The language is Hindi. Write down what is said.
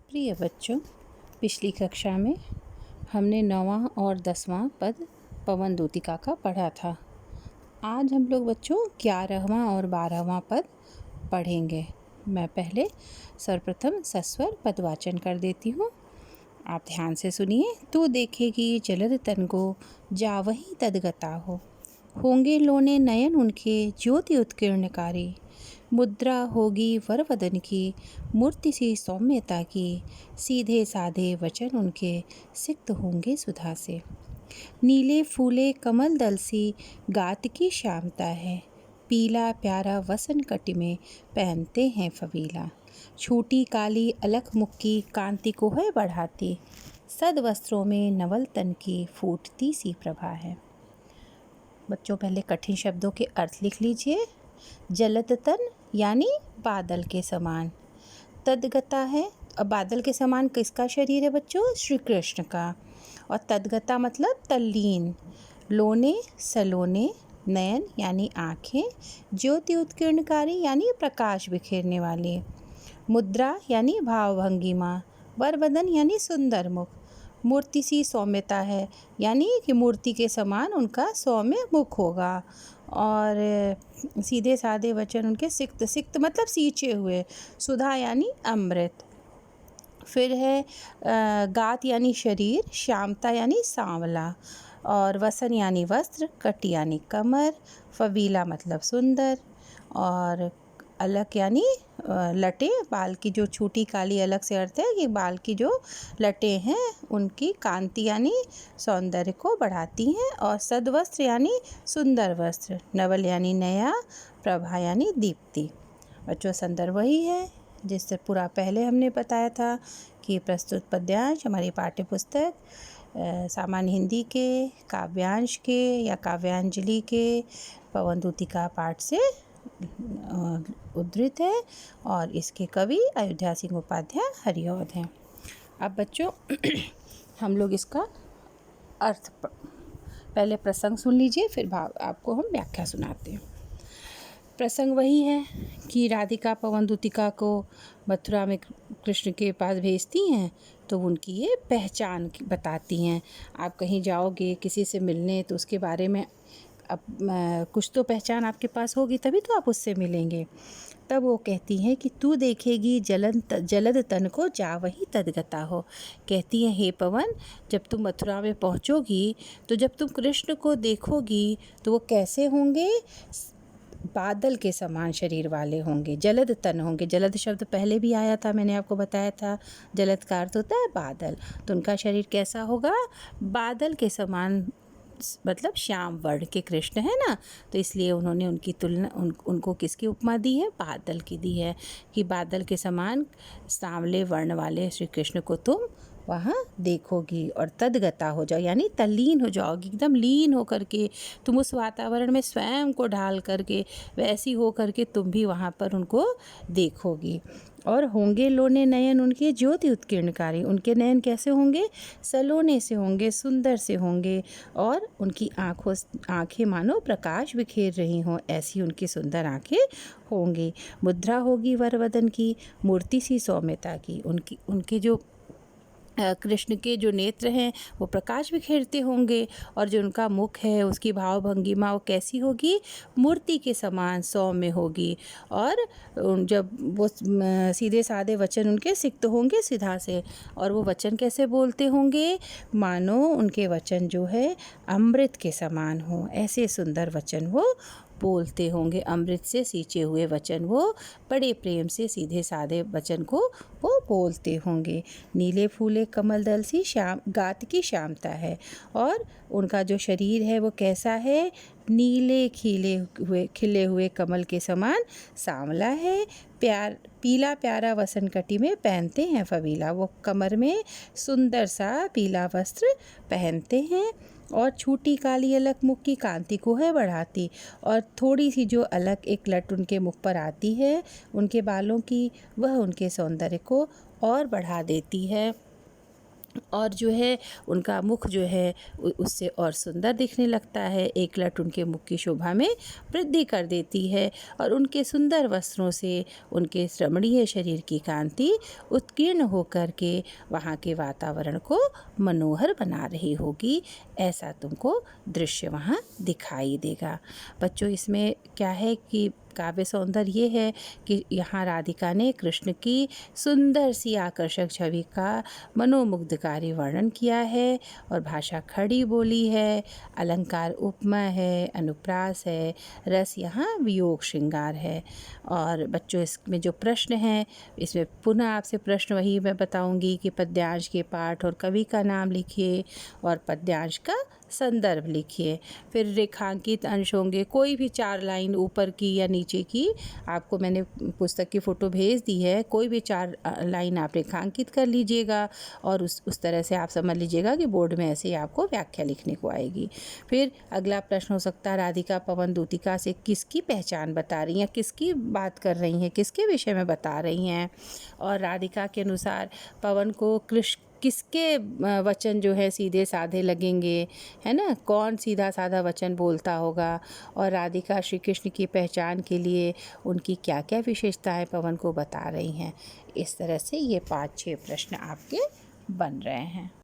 प्रिय बच्चों, पिछली कक्षा में हमने 9वां और 10वां पद पवन दूतिका का पढ़ा था। आज हम लोग बच्चों 11वां और 12वां पद पढ़ेंगे। मैं पहले सर्वप्रथम सस्वर पदवाचन कर देती हूँ। आप ध्यान से सुनिए। तू देखेगी जलद तन को जावही तदगता हो, होंगे लोने नयन उनके ज्योति उत्कीर्णकारी, मुद्रा होगी वरवदन की मूर्ति सी सौम्यता की, सीधे साधे वचन उनके सिक्त होंगे सुधा से, नीले फूले कमल दल सी गात की श्यामता है, पीला प्यारा वसन कटि में पहनते हैं फवीला, छोटी काली अलख मुक्की कांति को है बढ़ाती, सद वस्त्रों में नवल तन की फूटती सी प्रभा है। बच्चों पहले कठिन शब्दों के अर्थ लिख लीजिए। जलद तन यानी बादल के समान, तदगता है। अब बादल के समान किसका शरीर है बच्चों? श्री कृष्ण का। और तदगता मतलब तल्लीन। लोने सलोने, नयन यानी आँखें, ज्योति उत्कीर्णकारी यानी प्रकाश बिखेरने वाली, मुद्रा यानी भावभंगिमा, वरवदन यानी सुंदर मुख, मूर्ति सी सौम्यता है यानी कि मूर्ति के समान उनका सौम्य मुख होगा, और सीधे साधे वचन उनके सिक्त, सिक्त मतलब सींचे हुए, सुधा यानी अमृत। फिर है गात यानी शरीर, श्यामता यानी सांवला, और वसन यानी वस्त्र, कटी यानी कमर, फवीला मतलब सुंदर, और अलग यानी लटे, बाल की जो छोटी काली अलग से अर्थ है कि बाल की जो लटे हैं उनकी कांति यानी सौंदर्य को बढ़ाती हैं, और सदवस्त्र यानी सुंदर वस्त्र, नवल यानी नया, प्रभा यानी दीप्ति। बच्चों संदर्भ वही है जिससे पूरा पहले हमने बताया था कि प्रस्तुत पद्यांश हमारी पाठ्य पुस्तक सामान्य हिंदी के काव्यांश के या काव्यांजलि के पवन दूतिका पाठ से उद्धृत है, और इसके कवि अयोध्या सिंह उपाध्याय हरिऔध हैं। अब बच्चों हम लोग इसका अर्थ पहले प्रसंग सुन लीजिए, फिर भाव आपको हम व्याख्या सुनाते हैं। प्रसंग वही है कि राधिका पवन दूतिका को मथुरा में कृष्ण के पास भेजती हैं, तो उनकी ये पहचान बताती हैं। आप कहीं जाओगे किसी से मिलने तो उसके बारे में अब कुछ तो पहचान आपके पास होगी, तभी तो आप उससे मिलेंगे। तब वो कहती हैं कि तू देखेगी जलद तन को जावही तदगता हो। कहती हैं हे पवन, जब तुम मथुरा में पहुँचोगी तो जब तुम कृष्ण को देखोगी तो वो कैसे होंगे? बादल के समान शरीर वाले होंगे, जलद तन होंगे। जलद शब्द पहले भी आया था, मैंने आपको बताया था। जलद का अर्थ होता है बादल, तो उनका शरीर कैसा होगा? बादल के समान, मतलब श्याम वर्ण के कृष्ण है ना, तो इसलिए उन्होंने उनकी तुलना उनको किसकी उपमा दी है? बादल की दी है, कि बादल के समान सांवले वर्ण वाले श्री कृष्ण को तुम वहाँ देखोगी और तदगता हो जाओ यानी तल्लीन हो जाओगी, एकदम लीन हो करके तुम उस वातावरण में स्वयं को ढाल करके वैसी हो करके तुम भी वहाँ पर उनको देखोगी। और होंगे लोने नयन उनके ज्योति उत्कीर्णकारी, उनके नयन कैसे होंगे? सलोने से होंगे, सुंदर से होंगे, और उनकी आँखें मानो प्रकाश बिखेर रही हों, ऐसी उनकी सुंदर आँखें होंगी। मुद्रा होगी वरवदन की, मूर्ति सी सौम्यता की, उनके जो कृष्ण के जो नेत्र हैं वो प्रकाश बिखेरते होंगे, और जो उनका मुख है उसकी भावभंगिमा वो कैसी होगी? मूर्ति के समान सौम्य होगी, और जब वो सीधे साधे वचन उनके सिक्त होंगे सीधा से, और वो वचन कैसे बोलते होंगे? मानो उनके वचन जो है अमृत के समान हो, ऐसे सुंदर वचन वो बोलते होंगे। अमृत से सींचे हुए वचन वो बड़े प्रेम से सीधे साधे वचन को वो बोलते होंगे। नीले फूले कमल दल सी श्याम गात की श्यामता है, और उनका जो शरीर है वो कैसा है? नीले खिले हुए कमल के समान सांवला है। पीला प्यारा वसन कटी में पहनते हैं फवीला, वो कमर में सुंदर सा पीला वस्त्र पहनते हैं, और छोटी काली अलग मुख की कांति को है बढ़ाती, और थोड़ी सी जो अलग एक लट उनके मुख पर आती है उनके बालों की, वह उनके सौंदर्य को और बढ़ा देती है। और जो है उनका मुख जो है उससे और सुंदर दिखने लगता है। एक लट उनके मुख की शोभा में वृद्धि कर देती है और उनके सुंदर वस्त्रों से उनके रमणीय शरीर की कांति उत्कीर्ण होकर के वहाँ के वातावरण को मनोहर बना रही होगी। ऐसा तुमको दृश्य वहाँ दिखाई देगा। बच्चों, इसमें क्या है कि काव्य सौंदर्य ये है कि यहाँ राधिका ने कृष्ण की सुंदर सी आकर्षक छवि का मनोमुग्धकारी वर्णन किया है और भाषा खड़ी बोली है, अलंकार उपमा है, अनुप्रास है, रस यहाँ वियोग श्रृंगार है। और बच्चों, इसमें जो प्रश्न हैं, इसमें पुनः आपसे प्रश्न वही मैं बताऊंगी कि पद्यांश के पाठ और कवि का नाम लिखिए और पद्यांश का संदर्भ लिखिए। फिर रेखांकित अंश होंगे, कोई भी 4 लाइन ऊपर की या नीचे की, आपको मैंने पुस्तक की फ़ोटो भेज दी है, कोई भी 4 लाइन आप रेखांकित कर लीजिएगा और उस तरह से आप समझ लीजिएगा कि बोर्ड में ऐसे ही आपको व्याख्या लिखने को आएगी। फिर अगला प्रश्न हो सकता है, राधिका पवन दूतिका से किसकी पहचान बता रही हैं, किसकी बात कर रही हैं, किसके विषय में बता रही हैं। और राधिका के अनुसार पवन को किसके वचन जो है सीधे साधे लगेंगे, है ना, कौन सीधा साधा वचन बोलता होगा। और राधिका श्री कृष्ण की पहचान के लिए उनकी क्या क्या विशेषताएं पवन को बता रही हैं। इस तरह से ये 5-6 प्रश्न आपके बन रहे हैं।